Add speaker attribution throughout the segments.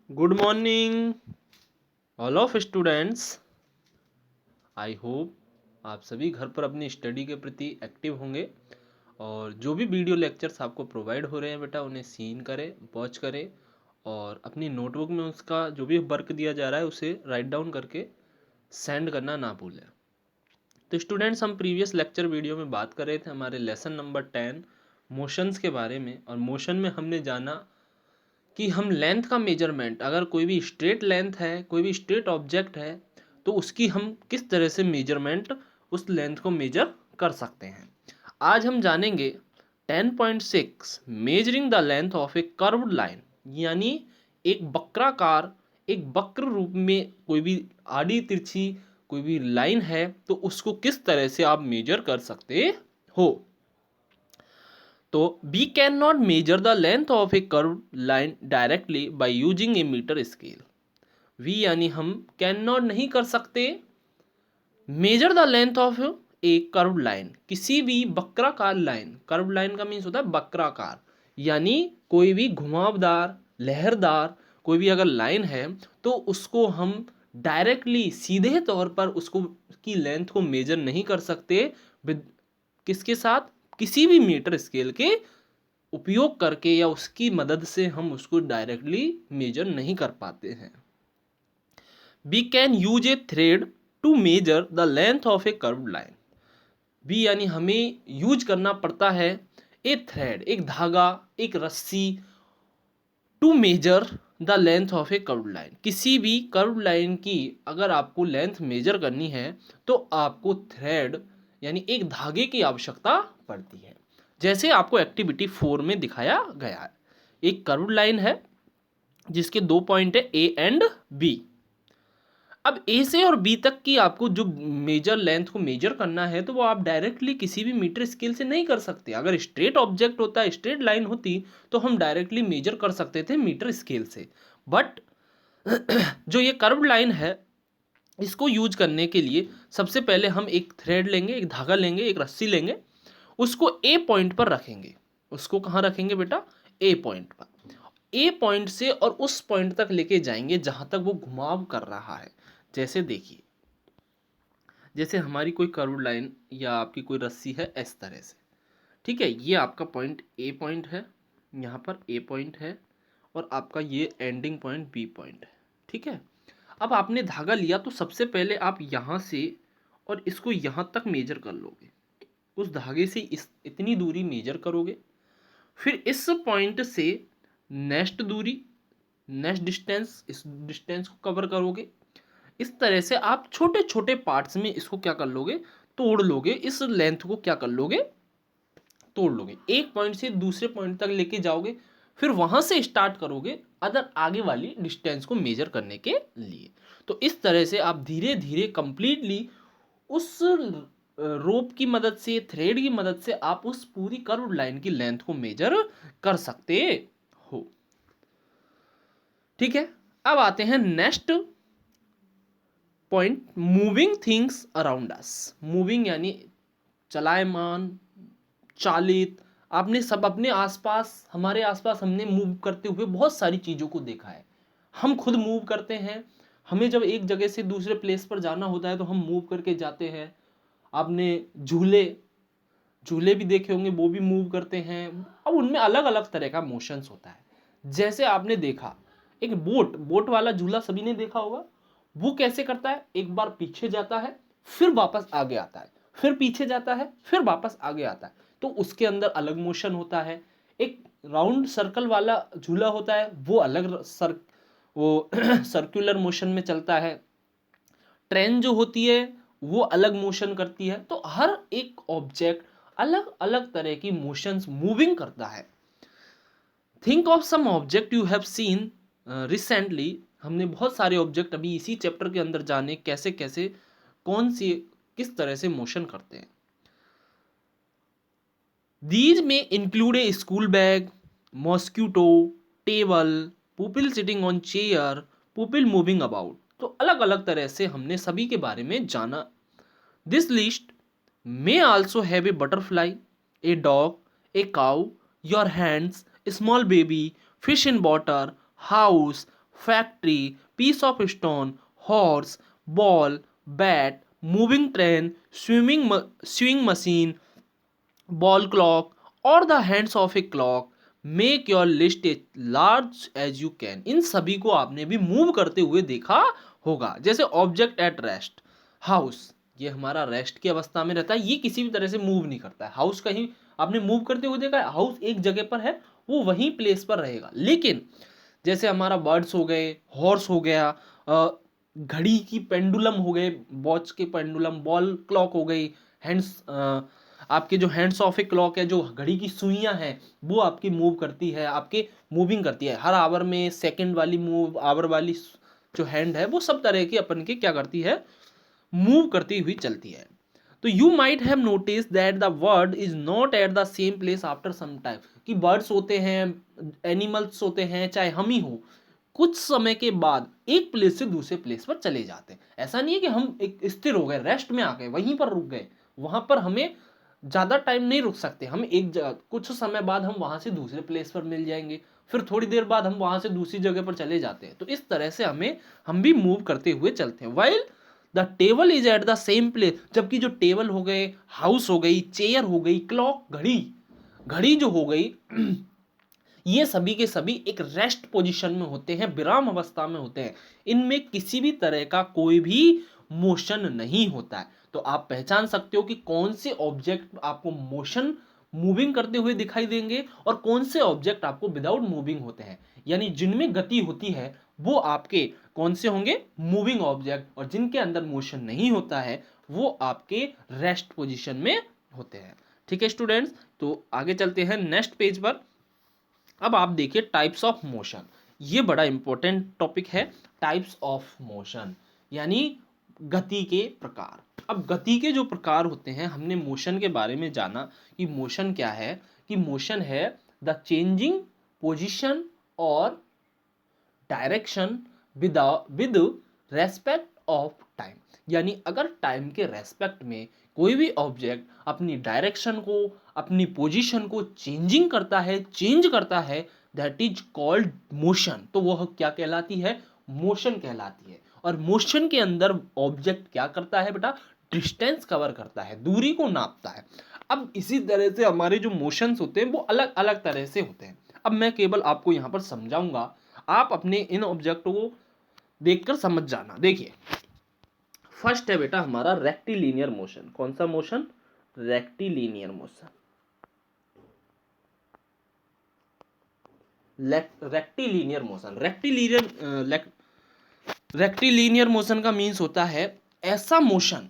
Speaker 1: Good morning all of students. I hope आप सभी घर पर अपनी स्टडी के प्रति एक्टिव होंगे और जो भी वीडियो लेक्चर्स आपको प्रोवाइड हो रहे हैं बेटा उन्हें सीन करें, वॉच करें और अपनी नोटबुक में उसका जो भी वर्क दिया जा रहा है उसे राइट डाउन करके सेंड करना ना भूलें। तो स्टूडेंट्स, हम प्रीवियस लेक्चर वीडियो में बात कर रहे थे हमारे लेसन नंबर 10 मोशंस के बारे में। और मोशन में हमने जाना कि हम लेंथ का मेजरमेंट, अगर कोई भी स्ट्रेट लेंथ है, कोई भी स्ट्रेट ऑब्जेक्ट है, तो उसकी हम किस तरह से मेजरमेंट, उस लेंथ को मेजर कर सकते हैं। आज हम जानेंगे 10.6 measuring the length of a curved line, यानी एक वक्राकार, एक वक्र रूप में कोई भी आड़ी तिरछी कोई भी लाइन है तो उसको किस तरह से आप मेजर कर सकते हो। तो we cannot measure the length of a curved line directly by using a meter scale। we यानी हम cannot नहीं कर सकते measure the length of a curved line, किसी भी वक्राकार लाइन। कर्व लाइन का मीन्स होता है वक्राकार, यानी कोई भी घुमावदार लहरदार कोई भी अगर लाइन है तो उसको हम डायरेक्टली सीधे तौर पर उसको की लेंथ को मेजर नहीं कर सकते किसके साथ, किसी भी मीटर स्केल के उपयोग करके या उसकी मदद से हम उसको डायरेक्टली मेजर नहीं कर पाते हैं। We can use a thread to measure the length of a curved line. We यानी हमें यूज करना पड़ता है ए थ्रेड, एक धागा, एक रस्सी, to measure the length of a curved line. किसी भी कर्व्ड लाइन की अगर आपको लेंथ मेजर करनी है तो आपको थ्रेड यानी एक धागे की आवश्यकता पड़ती है, जैसे आपको एक्टिविटी 4 में दिखाया गया है। एक कर्व्ड लाइन है जिसके 2 पॉइंट है ए एंड बी। अब ए से और बी तक की आपको जो मेजर लेंथ को मेजर करना है तो वो आप डायरेक्टली किसी भी मीटर स्केल से नहीं कर सकते। अगर स्ट्रेट ऑब्जेक्ट होता, स्ट्रेट लाइन होती तो हम डायरेक्टली मेजर कर सकते थे मीटर स्केल से। बट जो ये कर्व्ड लाइन है इसको यूज करने के लिए सबसे पहले हम एक थ्रेड लेंगे, एक धागा लेंगे, एक रस्सी लेंगे, उसको ए पॉइंट पर रखेंगे। उसको कहाँ रखेंगे बेटा? ए पॉइंट पर। ए पॉइंट से और उस पॉइंट तक लेके जाएंगे जहां तक वो घुमाव कर रहा है। जैसे देखिए, जैसे हमारी कोई कर्व लाइन या आपकी कोई रस्सी है इस तरह से, ठीक है। ये आपका पॉइंट ए पॉइंट है, यहाँ पर ए पॉइंट है और आपका ये एंडिंग पॉइंट बी पॉइंट है, ठीक है। अब आपने धागा लिया तो सबसे पहले आप यहाँ से और इसको यहाँ तक मेजर कर लोगे, उस धागे से इतनी दूरी मेजर करोगे, फिर इस पॉइंट से नेक्स्ट दूरी, नेक्स्ट डिस्टेंस, इस डिस्टेंस को कवर करोगे। इस तरह से आप छोटे छोटे पार्ट्स में इसको क्या कर लोगे, तोड़ लोगे। इस लेंथ को क्या कर लोगे, तोड़ लोगे। एक पॉइंट से दूसरे पॉइंट तक लेके जाओगे, फिर वहां से स्टार्ट करोगे अदर आगे वाली डिस्टेंस को मेजर करने के लिए। तो इस तरह से आप धीरे धीरे कंप्लीटली उस रोप की मदद से, थ्रेड की मदद से आप उस पूरी कर्व लाइन की लेंथ को मेजर कर सकते हो, ठीक है। अब आते हैं next point, moving things around us. Moving यानी चलायमान, चालित। आपने सब अपने आसपास, हमारे आसपास हमने मूव करते हुए बहुत सारी चीज़ों को देखा है। हम खुद मूव करते हैं, हमें जब एक जगह से दूसरे प्लेस पर जाना होता है तो हम मूव करके जाते हैं। आपने झूले झूले भी देखे होंगे, वो भी मूव करते हैं। अब उनमें अलग अलग तरह का मोशंस होता है। जैसे आपने देखा एक बोट वाला झूला सभी ने देखा होगा। वो कैसे करता है, एक बार पीछे जाता है फिर वापस आगे आता है, फिर पीछे जाता है फिर वापस आगे आता है, तो उसके अंदर अलग मोशन होता है। एक राउंड सर्कल वाला झूला होता है, वो अलग वो सर्कुलर मोशन में चलता है। ट्रेन जो होती है वो अलग मोशन करती है। तो हर एक ऑब्जेक्ट अलग अलग तरह की मोशंस मूविंग करता है। Think of some object you have seen recently. हमने बहुत सारे ऑब्जेक्ट अभी इसी चैप्टर के अंदर जाने कैसे कैसे कौन सी किस तरह से मोशन करते हैं। दीज में include A school bag, mosquito, table, people sitting on chair, people moving about. तो अलग अलग तरह से हमने सभी के बारे में जाना। This list may also have a butterfly, a dog, a cow, your hands, a small baby, fish in water, house, factory, piece of stone, horse, ball, bat, moving train, swing machine, ball clock or the hands of a clock. Make your list as large as you can. इन सभी को आपने भी move करते हुए देखा होगा। जैसे object at rest, house, ये हमारा रेस्ट की अवस्था में रहता है, ये किसी भी तरह से मूव नहीं करता है। हाउस कहीं आपने मूव करते हुए देखा है? हाउस एक जगह पर है, वो वहीं प्लेस पर रहेगा। लेकिन जैसे हमारा बर्ड्स हो गए, हॉर्स हो गया, घड़ी की पेंडुलम हो गए, वॉच के पेंडुलम, बॉल क्लॉक हो गई, हैंड्स, आपके जो हैंड्स ऑफ ए क्लॉक है, जो घड़ी की सुइयां हैं, वो आपकी मूव करती है, आपके मूविंग करती है हर आवर में। सेकंड वाली मूव, आवर वाली जो हैंड है, वो सब तरह की अपन के क्या करती है, मूव करती हुई चलती है। तो you might have notice that the word is not at the same place after some time, कि बर्ड्स होते हैं, एनिमल्स होते हैं, चाहे हम ही हो, कुछ समय के बाद एक प्लेस से दूसरे प्लेस पर चले जाते हैं। ऐसा नहीं है कि हम एक स्थिर हो गए, रेस्ट में आ गए, वहीं पर रुक गए, वहां पर हमें ज्यादा टाइम नहीं रुक सकते। हम एक जगह, कुछ समय बाद हम वहां से दूसरे प्लेस पर मिल जाएंगे, फिर थोड़ी देर बाद हम वहां से दूसरी जगह पर चले जाते हैं। तो इस तरह से हम भी मूव करते हुए चलते हैं। While the table is eight the same place, जबकि जो टेबल हो गए, हाउस हो गई, चेयर हो गई, क्लॉक, घड़ी, घड़ी जो हो गई, ये सभी के सभी एक रेस्ट पोजीशन में होते हैं, विराम अवस्था में होते हैं। इनमें किसी भी तरह का कोई भी मोशन नहीं होता है। तो आप पहचान सकते हो कि कौन से ऑब्जेक्ट आपको मोशन, मूविंग करते हुए दिखाई देंगे और कौन से ऑब्जेक्ट आपको विदाउट मूविंग होते हैं। यानी जिनमें गति होती है वो आपके कौन से होंगे, मूविंग ऑब्जेक्ट, और जिनके अंदर मोशन नहीं होता है वो आपके रेस्ट पोजीशन में होते हैं। ठीक है स्टूडेंट्स, तो आगे चलते हैं नेक्स्ट पेज पर। अब आप देखिए टाइप्स ऑफ मोशन, ये बड़ा इंपॉर्टेंट टॉपिक है। टाइप्स ऑफ मोशन यानी गति के प्रकार। अब गति के जो प्रकार होते हैं, हमने मोशन के बारे में जाना कि मोशन क्या है, कि मोशन है द चेंजिंग पोजीशन और direction with respect of time. यानी अगर टाइम के रेस्पेक्ट में कोई भी ऑब्जेक्ट अपनी डायरेक्शन को, अपनी पोजीशन को चेंजिंग करता है, चेंज करता है, दैट इज कॉल्ड मोशन। तो वह क्या कहलाती है, मोशन कहलाती है। और मोशन के अंदर ऑब्जेक्ट क्या करता है बेटा, डिस्टेंस कवर करता है, दूरी को नापता है। अब इसी तरह से हमारे जो मोशंस होते हैं वो अलग अलग तरह से होते हैं। अब मैं केवल आपको यहां पर समझाऊंगा, आप अपने इन ऑब्जेक्टों को देखकर समझ जाना। देखिए फर्स्ट है बेटा हमारा रेक्टिलिनियर मोशन। कौन सा motion, rectilinear motion. Rectilinear motion, rectilinear motion का मीन्स होता है ऐसा मोशन,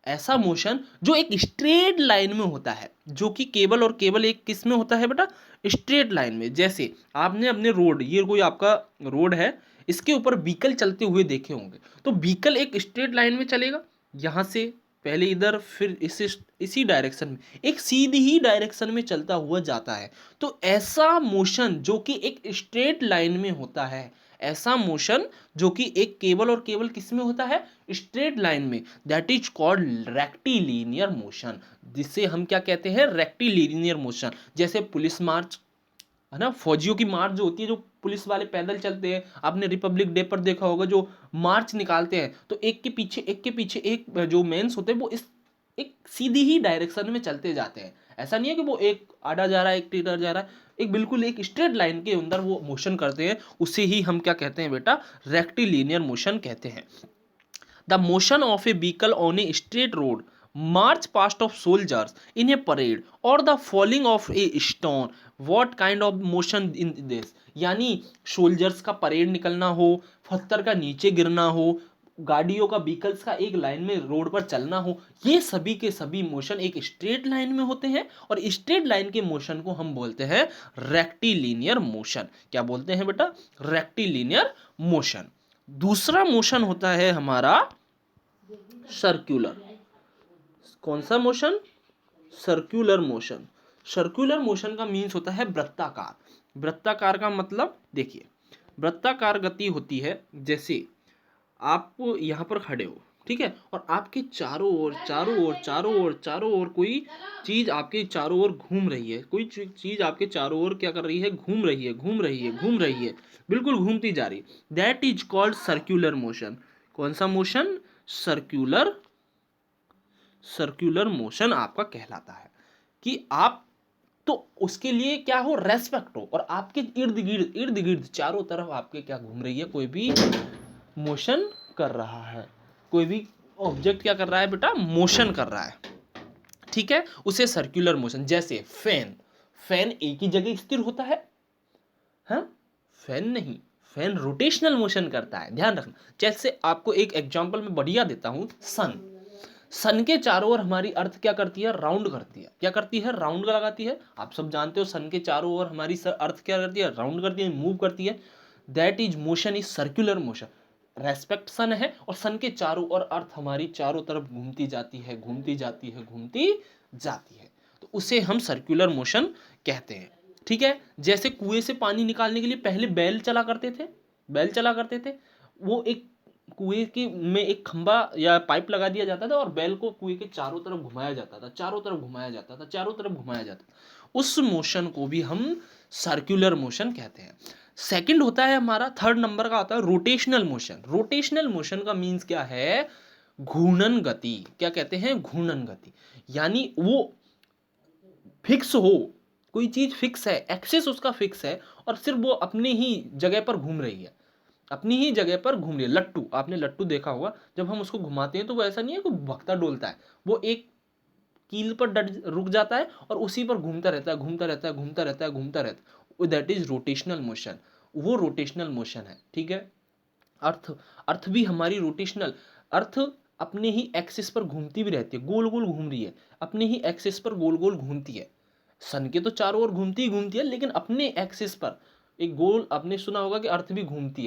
Speaker 1: ऐसा मोशन जो एक स्ट्रेट लाइन में होता है, जो कि केवल और केवल एक किस में होता है बेटा, स्ट्रेट लाइन में। जैसे आपने अपने रोड, ये कोई आपका रोड है, इसके ऊपर व्हीकल चलते हुए देखे होंगे। तो व्हीकल एक स्ट्रेट लाइन में चलेगा, यहां से पहले इधर, फिर इसी डायरेक्शन में, एक सीधी ही डायरेक्शन में चलता हुआ जाता है। तो ऐसा मोशन जो कि एक स्ट्रेट लाइन में होता है, ऐसा मोशन जो कि एक केवल और केवल किस में होता है, स्ट्रेट लाइन में, that is called rectilinear motion. जिसे हम क्या कहते हैं, रेक्टिलिनियर मोशन। जैसे पुलिस मार्च है ना, फौजियों की मार्च जो होती है, जो पुलिस वाले पैदल चलते हैं, आपने रिपब्लिक डे पर देखा होगा, जो मार्च निकालते हैं, तो एक के पीछे एक जो मेंस होते हैं, वो इस एक सीधी ही डायरेक्शन में चलते जाते हैं। ऐसा नहीं है कि वो एक आड़ा जा रहा है, एक टेढ़ा जा रहा है, एक बिल्कुल एक स्ट्रेट लाइन के अंदर वो मोशन करते हैं। उसे ही हम क्या कहते हैं बेटा, रेक्टिलिनियर मोशन कहते हैं। The motion of A vehicle on a straight road, march past of soldiers in a parade or the falling of a stone, what kind of motion in this। यानी सोल्जर्स का parade निकलना हो, पत्थर का नीचे गिरना हो, गाड़ियों का, व्हीकल्स का एक लाइन में रोड पर चलना हो, ये सभी के सभी मोशन एक स्ट्रेट लाइन में होते हैं। और स्ट्रेट लाइन के मोशन को हम बोलते हैं रेक्टिलिनियर मोशन। क्या बोलते हैं बेटा, रेक्टिलिनियर मोशन। दूसरा मोशन होता है हमारा सर्कुलर। कौन सा motion, circular motion. Circular motion का मीन्स होता है वृत्ताकार। वृत्ताकार का मतलब देखिए, वृत्ताकार गति होती है, जैसे आप यहाँ पर खड़े हो, ठीक है, और आपके चारों ओर कोई चीज आपके चारों ओर घूम रही है, कोई चीज आपके चारों ओर क्या कर रही है, घूम रही है, बिल्कुल घूमती जा रही है, that is called circular motion. कौन सा मोशन? सर्क्यूलर मोशन आपका कहलाता है। कि आप तो उसके लिए क्या हो, रेस्पेक्ट हो, और आपके इर्द गिर्द चारों तरफ आपके क्या घूम रही है, कोई भी मोशन कर रहा है, कोई भी ऑब्जेक्ट क्या कर रहा है बेटा, मोशन कर रहा है, ठीक है, उसे सर्कुलर मोशन। जैसे फैन एक ही जगह स्थिर होता है, हाँ, फैन नहीं, फैन रोटेशनल मोशन करता है, ध्यान रखना। जैसे आपको एक एग्जांपल में बढ़िया देता हूं, सन के चारों ओर हमारी अर्थ क्या करती है, राउंड करती है, क्या करती है, राउंड लगाती है। आप सब जानते हो सन के चारों ओर हमारी अर्थ क्या करती है, राउंड करती है, मूव करती है। That is motion is circular motion. Respect sun है, और सन के चारों ओर अर्थ हमारी चारों तरफ घूमती जाती है, तो उसे हम सर्कुलर मोशन कहते हैं, ठीक है। जैसे कुएं से पानी निकालने के लिए पहले बैल चला करते थे, वो एक कुएं के में एक खंबा या पाइप लगा दिया जाता था, और बैल को कुएं के चारों तरफ घुमाया जाता था, उस मोशन को भी हम सर्कुलर मोशन कहते हैं। सेकंड होता है हमारा, थर्ड नंबर का होता है रोटेशनल मोशन का मीन्स क्या है, घूर्णन गति। क्या कहते हैं, घूर्णन गति। यानी वो फिक्स हो, कोई चीज फिक्स है, एक्सेस उसका फिक्स है, और सिर्फ वो अपने ही जगह पर घूम रही है, लट्टू, आपने लट्टू देखा होगा, जब हम उसको घुमाते हैं तो वो ऐसा नहीं है कि भगता डोलता है, वो एक कील पर रुक जाता है और उसी पर घूमता रहता है, दैट इज रोटेशनल मोशन। वो रोटेशनल मोशन है, ठीक है। अर्थ भी हमारी रोटेशनल, अर्थ अपने ही एक्सिस पर घूमती भी रहती है, गोल गोल घूम रही है, अपने ही एक्सिस पर गोल गोल घूमती है। सन के तो चारों ओर घूमती है, लेकिन अपने एक्सिस पर एक गोल, आपने सुना होगा कि अर्थ भी घूमती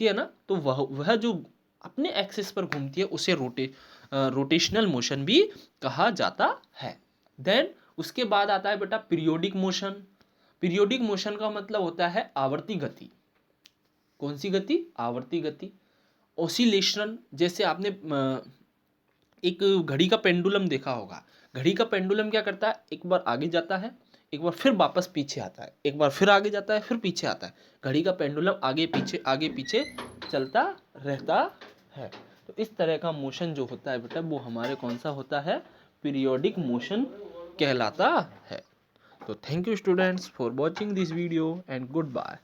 Speaker 1: है ना, तो वह जो अपने एक्सिस पर घूमती है उसे रोटेशनल मोशन भी कहा जाता है। देन उसके बाद आता है बेटा पीरियोडिक मोशन का मतलब होता है आवर्ती गति। कौन सी गति, आवर्ती गति। ओसिलेशन, जैसे आपने एक घड़ी का पेंडुलम देखा होगा, घड़ी का पेंडुलम क्या करता है, एक बार आगे जाता है, एक बार फिर वापस पीछे आता है, एक बार फिर आगे जाता है, फिर पीछे आता है। घड़ी का पेंडुलम आगे पीछे चलता रहता है। तो इस तरह का मोशन जो होता है बेटा, वो हमारे कौन सा होता है, पीरियोडिक मोशन कहलाता है। तो thank you students for watching this video and good bye.